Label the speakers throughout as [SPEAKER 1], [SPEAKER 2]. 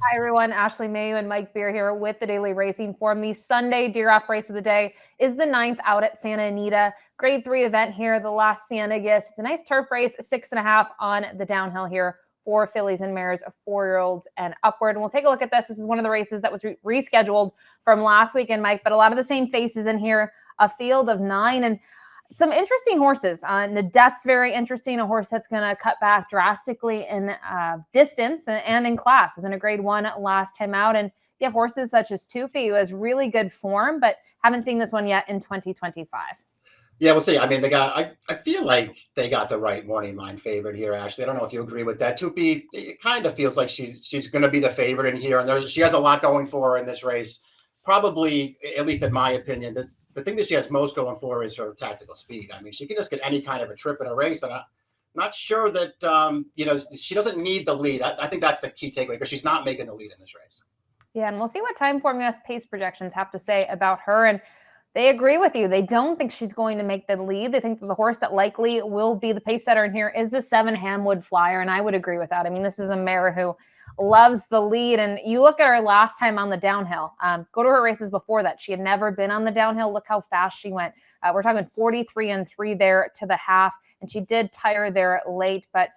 [SPEAKER 1] Hi, everyone. Ashley Mailloux and Mike Beer here with the Daily Racing Form. The Sunday DRF race of the day is the 9th out at Santa Anita. Grade 3 event here, the last Cienegas. It's a nice turf race, 6.5 on the downhill here for fillies and mares, 4-year-olds and upward. And we'll take a look at this. This is one of the races that was rescheduled from last weekend, Mike, but a lot of the same faces in here, a field of 9. And some interesting horses. Nadette's very interesting, a horse that's going to cut back drastically in distance and in class. Was in a grade 1 last time out. And you have horses such as Tufi, who has really good form, but haven't seen this one yet in 2025.
[SPEAKER 2] Yeah, we'll see. I mean, I feel like they got the right morning line favorite here, Ashley. I don't know if you agree with that. Tupi, it kind of feels like she's going to be the favorite in here. And she has a lot going for her in this race. Probably, at least in my opinion, the thing that she has most going for her is her tactical speed. I mean, she can just get any kind of a trip in a race. And I'm not sure that, she doesn't need the lead. I think that's the key takeaway because she's not making the lead in this race.
[SPEAKER 1] Yeah, and we'll see what Time Form US pace projections have to say about her. And they agree with you. They don't think she's going to make the lead. They think that the horse that likely will be the pace setter in here is the 7 Hamwood Flyer, and I would agree with that. I mean, this is a mare who loves the lead, and you look at her last time on the downhill. Go to her races before that. She had never been on the downhill. Look how fast she went. We're talking 43-3 there to the half, and she did tire there late, but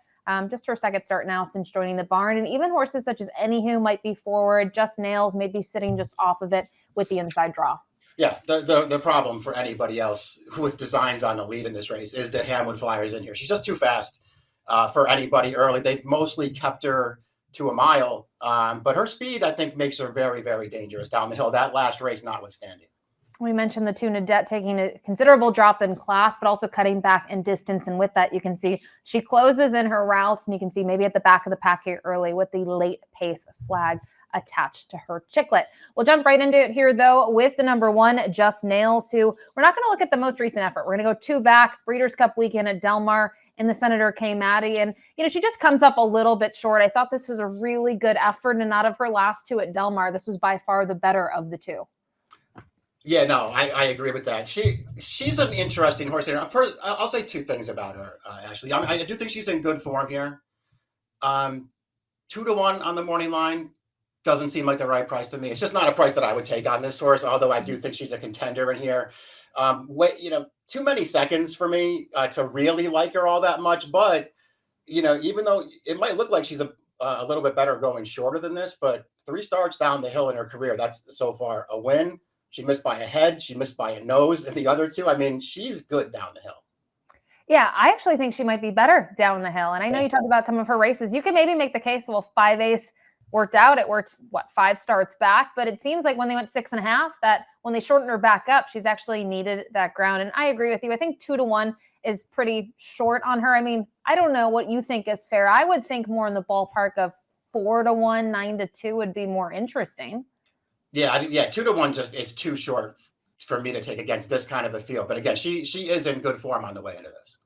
[SPEAKER 1] just her second start now since joining the barn. And even horses such as Anywho might be forward. Just Nails may be sitting just off of it with the inside draw.
[SPEAKER 2] Yeah, the problem for anybody else with designs on the lead in this race is that Hamwood Flyer is in here. She's just too fast for anybody early. They've mostly kept her to a mile, but her speed, I think, makes her very, very dangerous down the hill, that last race notwithstanding.
[SPEAKER 1] We mentioned the two Nadette taking a considerable drop in class, but also cutting back in distance. And with that, you can see she closes in her routes, and you can see maybe at the back of the pack here early with the late pace flag attached to her chicklet. We'll jump right into it here, though, with the number 1, Just Nails, who we're not going to look at the most recent effort. We're going to go 2 back, Breeders' Cup weekend at Del Mar in the Senator K. Maddie. And, she just comes up a little bit short. I thought this was a really good effort, and out of her last 2 at Del Mar, this was by far the better of the 2.
[SPEAKER 2] Yeah, no, I agree with that. She's an interesting horse here. I'll say 2 things about her, Ashley. I do think she's in good form here. 2-1 on the morning line doesn't seem like the right price to me. It's just not a price that I would take on this horse, although I do think she's a contender in here. Too many seconds for me to really like her all that much. But, even though it might look like she's a little bit better going shorter than this, but 3 starts down the hill in her career, that's so far a win. She missed by a head. She missed by a nose. And the other 2, I mean, she's good down the hill.
[SPEAKER 1] Yeah, I actually think she might be better down the hill. And I know you talked about some of her races. You can maybe make the case, well, 5-ace worked out. It worked, 5 starts back? But it seems like when they went 6.5, that when they shortened her back up, she's actually needed that ground. And I agree with you. I think 2-1 is pretty short on her. I mean, I don't know what you think is fair. I would think more in the ballpark of 4-1, 9-2 would be more interesting.
[SPEAKER 2] Yeah, 2-1 just is too short for me to take against this kind of a field. But again, she is in good form on the way into this.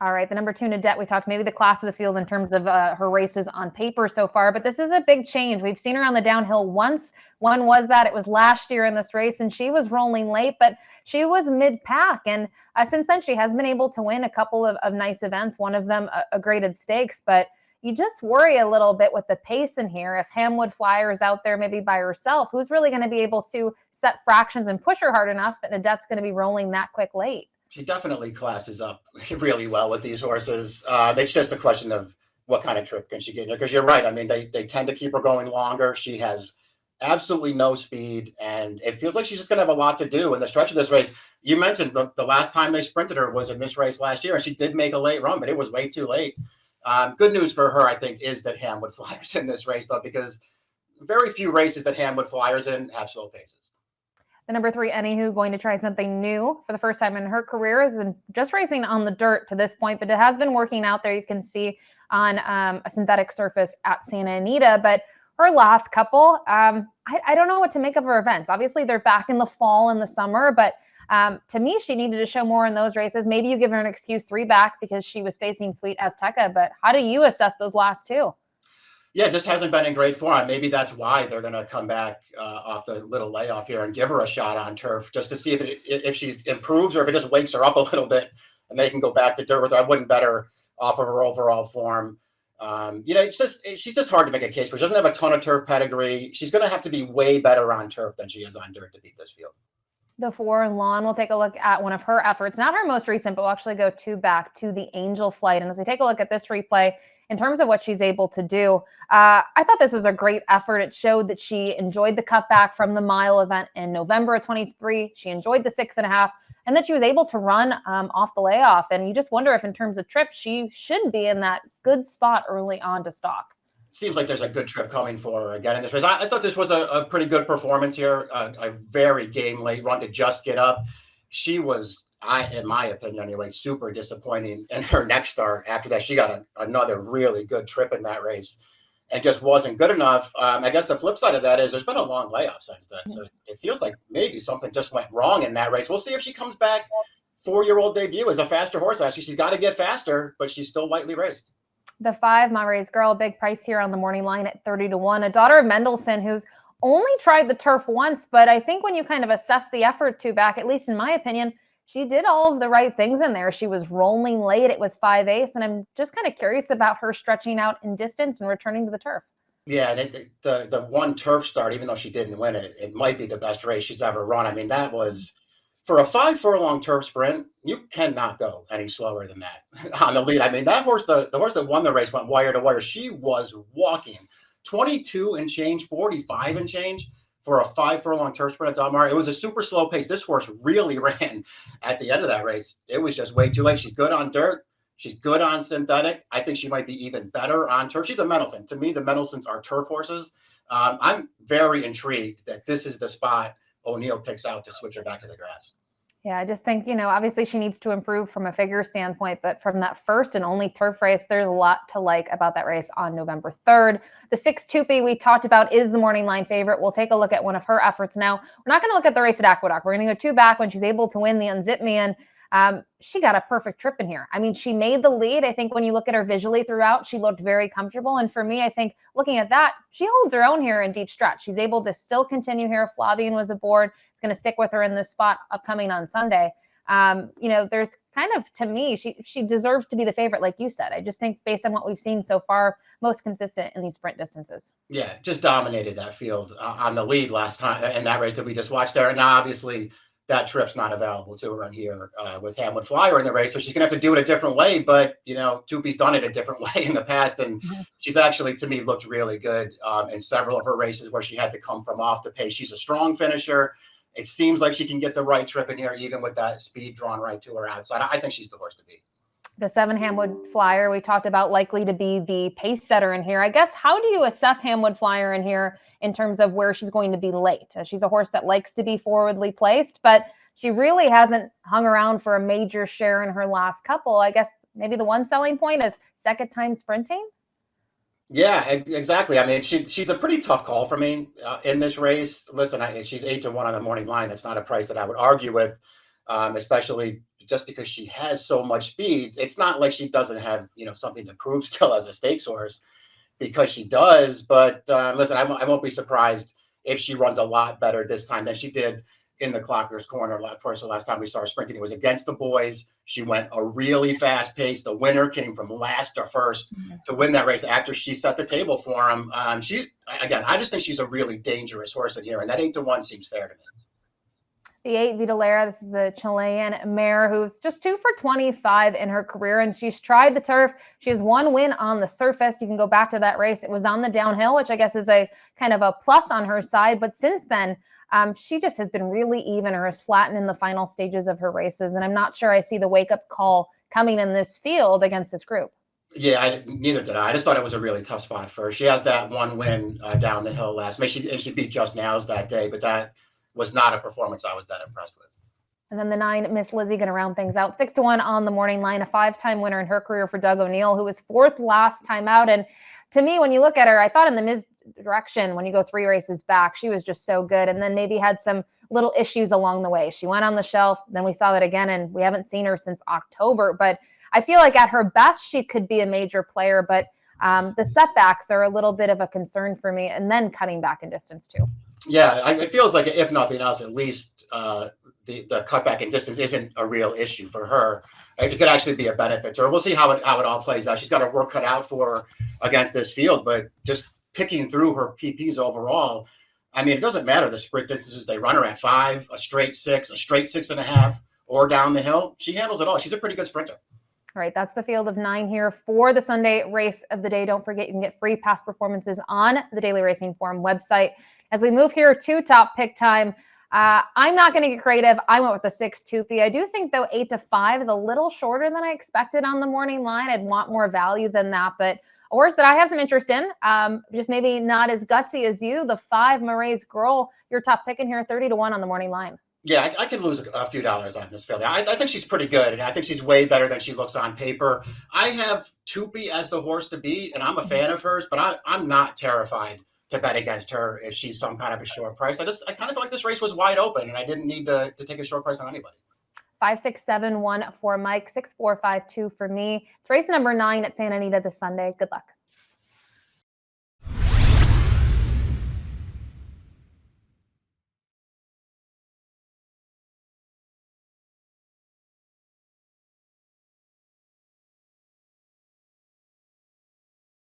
[SPEAKER 1] All right, the number 2, Nadette, we talked maybe the class of the field in terms of her races on paper so far, but this is a big change. We've seen her on the downhill once. One was that it was last year in this race, and she was rolling late, but she was mid-pack. And since then, she has been able to win a couple of nice events, one of them a graded stakes, but you just worry a little bit with the pace in here. If Hamwood Flyer is out there maybe by herself, who's really going to be able to set fractions and push her hard enough that Nadette's going to be rolling that quick late?
[SPEAKER 2] She definitely classes up really well with these horses. It's just a question of what kind of trip can she get in here. Because you're right. I mean, they tend to keep her going longer. She has absolutely no speed, and it feels like she's just going to have a lot to do in the stretch of this race. You mentioned the last time they sprinted her was in this race last year, and she did make a late run, but it was way too late. Good news for her, I think, is that Hamwood Flyer's in this race, though, because very few races that Hamwood Flyer's in have slow paces.
[SPEAKER 1] The number 3, Anywho, going to try something new for the first time in her career. Is just racing on the dirt to this point, but it has been working out there. You can see on a synthetic surface at Santa Anita. But her last couple, I don't know what to make of her events. Obviously, they're back in the fall and the summer, but to me, she needed to show more in those races. Maybe you give her an excuse 3 back because she was facing Sweet Azteca, but how do you assess those last 2?
[SPEAKER 2] Yeah, just hasn't been in great form. Maybe that's why they're going to come back off the little layoff here and give her a shot on turf just to see if she improves or if it just wakes her up a little bit and they can go back to dirt with her. I wouldn't bet her off of her overall form. She's just hard to make a case for. She doesn't have a ton of turf pedigree. She's going to have to be way better on turf than she is on dirt to beat this field.
[SPEAKER 1] The 4 lawn, we'll take a look at one of her efforts, not her most recent, but we'll actually go back to the Angel Flight. And as we take a look at this replay, in terms of what she's able to do, I thought this was a great effort. It showed that she enjoyed the cutback from the mile event in November of 23. She enjoyed the 6.5, and that she was able to run off the layoff. And you just wonder if in terms of trip, she should be in that good spot early on to stalk.
[SPEAKER 2] Seems like there's a good trip coming for her again in this race. I thought this was a pretty good performance here. A very game late run to just get up. She was, in my opinion anyway, super disappointing in her next start. After that, she got another really good trip in that race and just wasn't good enough. I guess the flip side of that is there's been a long layoff since then. So it feels like maybe something just went wrong in that race. We'll see if she comes back. 4-year-old debut as a faster horse. Actually, she's got to get faster, but she's still lightly raced.
[SPEAKER 1] The 5, Monterey's Girl, big price here on the morning line at 30-1. A daughter of Mendelssohn who's only tried the turf once, but I think when you kind of assess the effort back, at least in my opinion, she did all of the right things in there. She was rolling late. It was 5/8, and I'm just kind of curious about her stretching out in distance and returning to the turf.
[SPEAKER 2] Yeah, and the one turf start, even though she didn't win it, it might be the best race she's ever run. I mean, that was for a 5-furlong turf sprint. You cannot go any slower than that on the lead. I mean, that horse, the horse that won the race, went wire to wire. She was walking 22 and change, 45 and change for a 5-furlong turf sprint at Del Mar. It was a super slow pace. This horse really ran at the end of that race. It was just way too late. She's good on dirt. She's good on synthetic. I think she might be even better on turf. She's a Mendelssohn. To me, the Mendelsohns are turf horses. I'm very intrigued that this is the spot O'Neill picks out to switch her back to the grass.
[SPEAKER 1] Yeah, I just think, obviously she needs to improve from a figure standpoint, but from that first and only turf race, there's a lot to like about that race on November 3rd. The 6 Tupi we talked about is the morning line favorite. We'll take a look at one of her efforts now. We're not going to look at the race at Aqueduct. We're going to go 2 back when she's able to win the Unzip Man. She got a perfect trip in here. I mean, she made the lead. I think when you look at her visually throughout, she looked very comfortable. And for me, I think looking at that, she holds her own here in deep stretch. She's able to still continue here. Flavian was aboard. It's going to stick with her in this spot upcoming on Sunday. There's kind of, to me, she deserves to be the favorite, like you said. I just think based on what we've seen so far, most consistent in these sprint distances.
[SPEAKER 2] Yeah, just dominated that field on the lead last time in that race that we just watched there. And now, obviously, that trip's not available to her on here with Hamwood Flyer in the race. So she's going to have to do it a different way. But, Tupi's done it a different way in the past. And she's actually, to me, looked really good in several of her races where she had to come from off the pace. She's a strong finisher. It seems like she can get the right trip in here, even with that speed drawn right to her outside. I think she's the horse to beat.
[SPEAKER 1] The 7 Hamwood Flyer we talked about likely to be the pace setter in here. I guess, how do you assess Hamwood Flyer in here in terms of where she's going to be late? She's a horse that likes to be forwardly placed, but she really hasn't hung around for a major share in her last couple. I guess maybe the one selling point is second time sprinting.
[SPEAKER 2] Yeah, exactly. I mean, she's a pretty tough call for me in this race. Listen, she's 8-1 on the morning line. That's not a price that I would argue with, especially just because she has so much speed. It's not like she doesn't have, something to prove still as a stakes horse, because she does. But listen, I won't be surprised if she runs a lot better this time than she did in the Clocker's Corner. Of course, the last time we saw her sprinting, it was against the boys. She went a really fast pace. The winner came from last to first to win that race after she set the table for him. I just think she's a really dangerous horse in here, and that 8-1 seems fair to me.
[SPEAKER 1] The 8 Vidalera, this is the Chilean mare who's just 2 for 25 in her career, and she's tried the turf. She has 1 win on the surface. You can go back to that race. It was on the downhill, which I guess is a kind of a plus on her side. But since then, she just has been really even or has flattened in the final stages of her races. And I'm not sure I see the wake-up call coming in this field against this group.
[SPEAKER 2] Yeah, neither did I. I just thought it was a really tough spot for her. She has that 1 win down the hill last May. She beat Just Nows that day, but that was not a performance I was that impressed with.
[SPEAKER 1] And then the 9, Miss Lizzie, going to round things out. 6-1 on the morning line, a 5-time winner in her career for Doug O'Neill, who was 4th last time out. And to me, when you look at her, I thought in the misdirection, when you go 3 races back, she was just so good. And then maybe had some little issues along the way. She went on the shelf. Then we saw that again, and we haven't seen her since October. But I feel like at her best, she could be a major player. But the setbacks are a little bit of a concern for me. And then cutting back in distance too.
[SPEAKER 2] Yeah, it feels like, if nothing else, at least the cutback in distance isn't a real issue for her. It could actually be a benefit to her. We'll see how it all plays out. She's got her work cut out for her against this field, but just picking through her PPs overall, I mean, it doesn't matter the sprint distances they run her at 5, a straight 6, a straight 6.5, or down the hill. She handles it all. She's a pretty good sprinter.
[SPEAKER 1] All right, that's the field of 9 here for the Sunday race of the day. Don't forget, you can get free past performances on the Daily Racing Form website. As we move here to top pick time, I'm not going to get creative. I went with the 6 Toothy. I do think, though, 8 to 5 is a little shorter than I expected on the morning line. I'd want more value than that, but a horse that I have some interest in, just maybe not as gutsy as you, the 5 Murray's Girl. Your top pick in here, 30 to 1 on the morning line.
[SPEAKER 2] Yeah, I could lose a few dollars on this filly. I think she's pretty good, and I think she's way better than she looks on paper. I have Toopy as the horse to beat, and I'm a fan of hers, but I'm not terrified to bet against her if she's some kind of a short price. I kind of feel like this race was wide open, and I didn't need to take a short price on anybody.
[SPEAKER 1] 5-6-7-1 for Mike, 6-4-5-2 for me. It's race number 9 at Santa Anita this Sunday. Good luck.